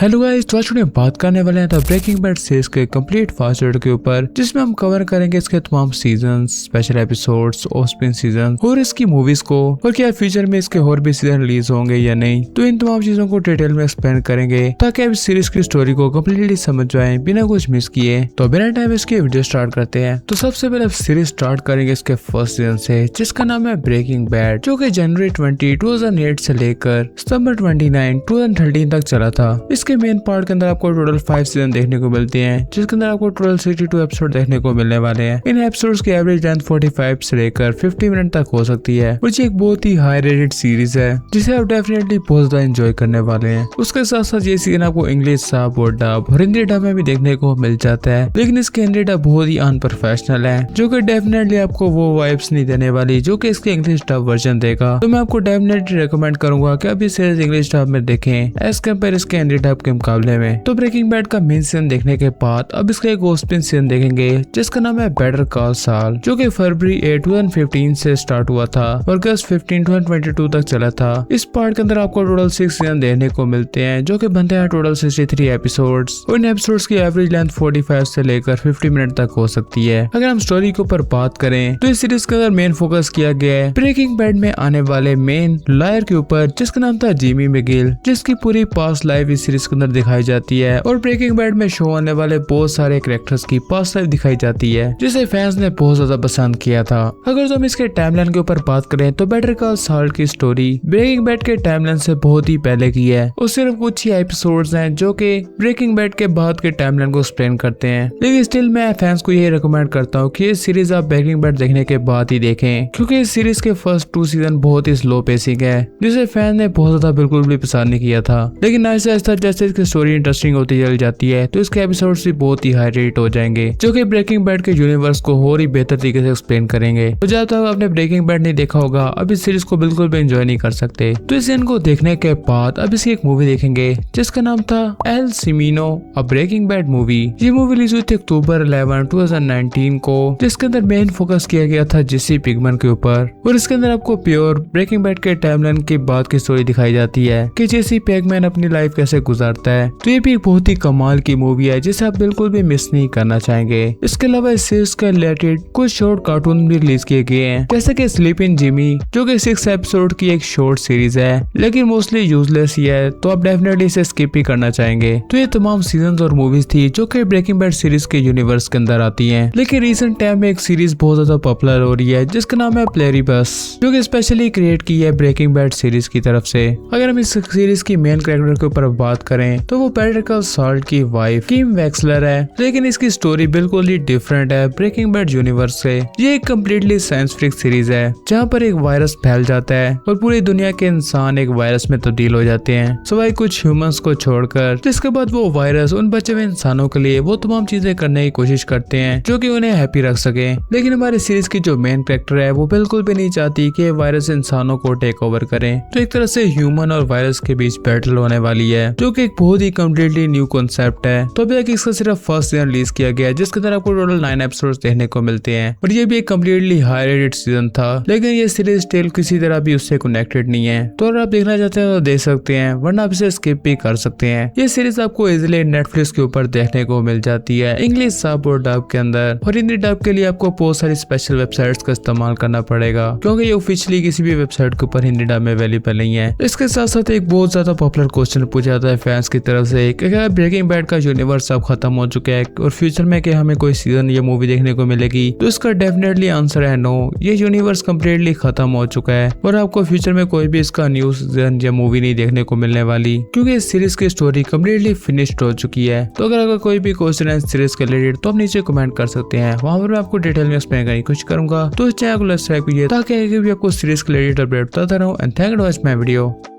Hello guys, तो आज हम बात करने वाले हैं द ब्रेकिंग बैड सीरीज के कंप्लीट फास्ट रीड के ऊपर, जिसमें हम कवर करेंगे इसके तमाम सीजन, स्पेशल एपिसोड्स, ओस्पिन सीजन और इसकी मूवीज को, और क्या फ्यूचर में इसके और भी सीजन रिलीज होंगे या नहीं। तो इन तमाम चीजों को डिटेल में एक्सप्लेन करेंगे ताकि आप इस सीरीज की स्टोरी को कम्प्लीटली समझ जाए बिना कुछ मिस किए। तो बिना टाइम इसकी वीडियो स्टार्ट करते हैं। तो सबसे पहले सीरीज स्टार्ट करेंगे इसके फर्स्ट सीजन से, जिसका नाम है ब्रेकिंग बैड, जो कि जनवरी 20, 2008 से लेकर सितंबर 29, 2013 तक चला था। इसके मेन पार्ट के अंदर आपको टोटल 5 सीजन देखने को मिलते हैं, जिसके अंदर आपको टोटल 62 एपिसोड देखने को मिलने वाले हैं। इन एपिसोड्स की एवरेज लेंथ 45 से लेकर 50 मिनट तक हो सकती है, और ये एक बहुत ही हाई रेटेड सीरीज है जिसे आप डेफिनेटली बहुत ज्यादा एंजॉय करने वाले हैं। उसके साथ साथ ये सीजन आपको इंग्लिश सब और डब और हिंदी डब में भी देखने को मिल जाता है, लेकिन इसके हिंदी डब बहुत ही अनप्रोफेशनल है, जो कि डेफिनेटली आपको वो वाइब्स नहीं देने वाली जो कि इसके इंग्लिश डब वर्जन देगा। तो मैं आपको डेफिनेटली रिकमेंड करूंगा कि आप ये सीरीज इंग्लिश डब में देखें एज कम्पेयर इसके हिंदी डब के मुकाबले में। तो ब्रेकिंग बैड का मेन सीजन देखने के बाद अब इसका एक ओस्पिन सीजन देखेंगे, जिसका नाम है बेटर कॉल सॉल, जो कि फरवरी 8, 2015 से स्टार्ट हुआ था और अगस्त 15, 2022 तक चला था। इस पार्ट के अंदर आपको टोटल 6 सीजन देखने को मिलते हैं, जो कि बनते हैं टोटल 63 एपिसोड्स, और इन एपिसोड्स की एवरेज लेंथ 45 से लेकर 50 मिनट तक हो सकती है। अगर हम स्टोरी के ऊपर बात करें तो इस सीरीज के अंदर मेन फोकस किया गया है ब्रेकिंग बैड में आने वाले मेन लायर के ऊपर, जिसका नाम था जिमी मिगिल, जिसकी पूरी पास्ट लाइफ इस सीरीज के अंदर दिखाई जाती है, और ब्रेकिंग बैड में शो होने वाले बहुत सारे कैरेक्टर्स की पास्ट लाइफ दिखाई जाती है, जिसे फैंस ने बहुत ज्यादा पसंद किया था। अगर हम इसके टाइमलाइन के ऊपर बात करें तो बेटर कॉल सॉल की स्टोरी ब्रेकिंग बैड के टाइमलाइन से बहुत ही पहले की है, और सिर्फ कुछ ही एपिसोड्स हैं जो कि ब्रेकिंग बैड के बाद के टाइमलाइन को एक्सप्लेन करते हैं। लेकिन स्टिल मैं फैंस को यही रिकमेंड करता हूँ कि इस सीरीज आप ब्रेकिंग बैड देखने के बाद ही देखें, क्योंकि इस सीरीज के फर्स्ट 2 सीजन बहुत ही स्लो पेसिंग है, जिसे फैन ने बहुत ज्यादा बिल्कुल भी पसंद नहीं किया था। लेकिन ऐसे ऐसा जैसे इसकी स्टोरी इंटरेस्टिंग होती चली जाती है तो इसके एपिसोड्स भी बहुत ही हाई रेट हो जाएंगे, जो कि ब्रेकिंग बैड के यूनिवर्स को और ही बेहतर तरीके से एक्सप्लेन करेंगे। तो जब तक आपने ब्रेकिंग बैड नहीं देखा होगा अब इस सीरीज को बिल्कुल भी एंजॉय नहीं कर सकते। तो इस सीजन को देखने के बाद अब इसकी एक मूवी देखेंगे, जिसका नाम था El Camino a Breaking Bad movie. ये मूवी रिलीज हुई थी अक्टूबर 11, 2019 को, जिसके अंदर मेन फोकस किया गया था जेसी पिगमैन के ऊपर, और इसके अंदर आपको प्योर ब्रेकिंग बैड के टाइमलाइन के बाद की स्टोरी दिखाई जाती है कि जेसी पिगमैन अपनी लाइफ कैसे गुजारता है। तो ये भी एक बहुत ही कमाल की मूवी है जिसे आप बिल्कुल भी मिस नहीं करना चाहेंगे। इसके अलावा इस सीरीज के रिलेटेड कुछ शॉर्ट कार्टून भी रिलीज किए गए हैं, जैसे कि स्लीप इन जिमी, जो कि 6 एपिसोड की एक शॉर्ट सीरीज है, लेकिन मोस्टली यूजलेस ही है, तो आप डेफिनेटली इसे स्किप ही करना चाहेंगे। तो ये तमाम सीजन और मूवीज थी जो कि ब्रेकिंग बैड सीरीज के यूनिवर्स के अंदर आती है। लेकिन रिसेंट टाइम में एक सीरीज बहुत ज्यादा पॉपुलर हो रही है, जिसका नाम है प्लेरिबस, जो कि स्पेशली क्रिएट की है ब्रेकिंग बैड सीरीज की तरफ से। अगर हम इस सीरीज की मेन कैरेक्टर के ऊपर बात करें तो वो बेटर कॉल सॉल की वाइफ किम वेक्सलर है, लेकिन इसकी स्टोरी बिल्कुल ही डिफरेंट है ब्रेकिंग बैड यूनिवर्स से। ये एक कम्प्लीटली साइंस फिक्शन सीरीज है, जहाँ पर एक वायरस फैल जाता है और पूरी दुनिया के इंसान एक वायरस में तब्दील हो जाते हैं, सिवाय कुछ ह्यूमंस को छोड़कर। जिसके बाद वो वायरस उन बचे हुए इंसानों के लिए वो तमाम चीजें करने की कोशिश करते हैं जो कि उन्हें हैप्पी रख सके। लेकिन हमारी सीरीज की जो मेन कैरेक्टर है वो बिल्कुल भी नहीं चाहती कि वायरस इंसानों को टेक ओवर करे। तो एक तरह से ह्यूमन और वायरस के बीच बैटल होने वाली है, जो कि एक बहुत ही कम्प्लीटली न्यू कॉन्सेप्ट है। तो अभी तक इसका सिर्फ फर्स्ट सीजन रिलीज किया गया है, जिसके अंदर आपको टोटल 9 एपिसोड्स देखने को मिलते हैं, और ये भी एक कम्प्लीटली हाई रेटेड सीजन था। लेकिन ये सीरीज स्टिल किसी तरह भी उससे कनेक्टेड नहीं है, तो अगर आप देखना चाहते हैं तो देख सकते हैं, वरना आप इसे स्किप भी कर सकते हैं। ये सीरीज आपको इजिली नेटफ्लिक्स के ऊपर देखने को मिल जाती है इंग्लिश सब और डब के अंदर, और हिंदी डब के लिए आपको बहुत सारी स्पेशल वेबसाइट्स का इस्तेमाल करना पड़ेगा, क्योंकि ये ऑफिशियली किसी भी वेबसाइट के ऊपर हिंदी डब में अवेलेबल नहीं है। इसके साथ साथ एक बहुत ज्यादा पॉपुलर क्वेश्चन पूछा जाता है फैंस की तरफ से कि क्या ब्रेकिंग बैड का यूनिवर्स अब खत्म हो चुका है और फ्यूचर में क्या हमें कोई सीजन या मूवी देखने को मिलेगी। तो इसका डेफिनेटली आंसर है नो, ये यूनिवर्स कम्प्लीटली खत्म हो चुका है और आपको फ्यूचर में कोई भी इसका न्यू सीजन या मूवी नहीं देखने को मिलने वाली, क्योंकि इस सीरीज की स्टोरी कम्प्लीटली फिनिश्ड हो चुकी है। तो अगर कोई भी क्वेश्चन है इस सीरीज के रिलेटेड तो आप नीचे कमेंट कर सकते हैं, वहां पर मैं आपको डिटेल में एक्सप्लेन करने की कोशिश करूंगा। तो इस चैनल को सब्सक्राइब कीजिए ताकि आपको सीरीज के रिलेटेड अपडेट बताता रहूं। And thank you for watching my video.